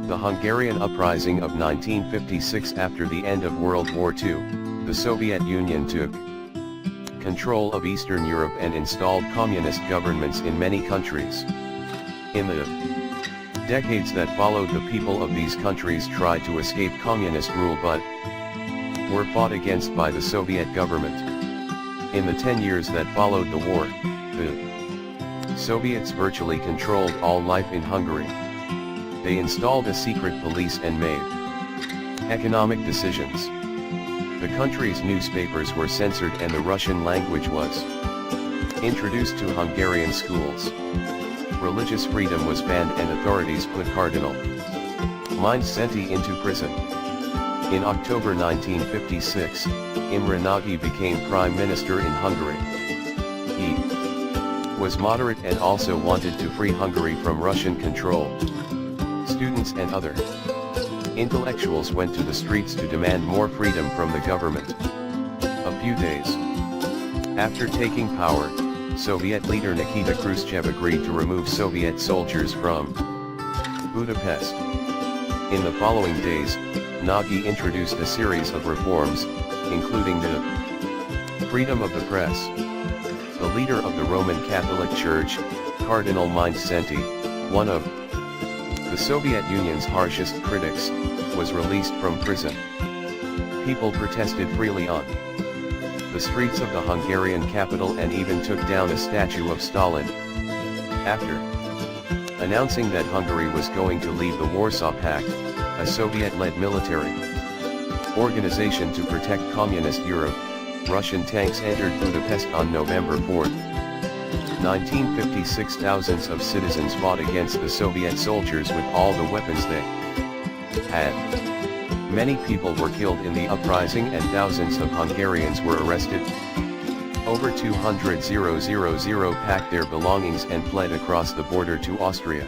The Hungarian Uprising of 1956. After the end of World War II, the Soviet Union took control of Eastern Europe and installed communist governments in many countries. In the decades that followed, the people of these countries tried to escape communist rule but were fought against by the Soviet government. In the 10 years that followed the war, the Soviets virtually controlled all life in Hungary. They installed a secret police and made economic decisions. The country's newspapers were censored and the Russian language was introduced to Hungarian schools. Religious freedom was banned and authorities put Cardinal Mindszenthy into prison. In October 1956, Imre Nagy became Prime Minister in Hungary. He was moderate and also wanted to free Hungary from Russian control. Students and other intellectuals went to the streets to demand more freedom from the government. A few days after taking power, Soviet leader Nikita Khrushchev agreed to remove Soviet soldiers from Budapest. In the following days, Nagy introduced a series of reforms, including the freedom of the press. The leader of the Roman Catholic Church, Cardinal Mindszenthy, one of the Soviet Union's harshest critics, was released from prison. People protested freely on the streets of the Hungarian capital and even took down a statue of Stalin. After announcing that Hungary was going to leave the Warsaw Pact, a Soviet-led military organization to protect communist Europe, Russian tanks entered Budapest on November 4, 1956. Thousands of citizens fought against the Soviet soldiers with all the weapons they had. Many people were killed in the uprising and thousands of Hungarians were arrested. Over 200,000 packed their belongings and fled across the border to Austria.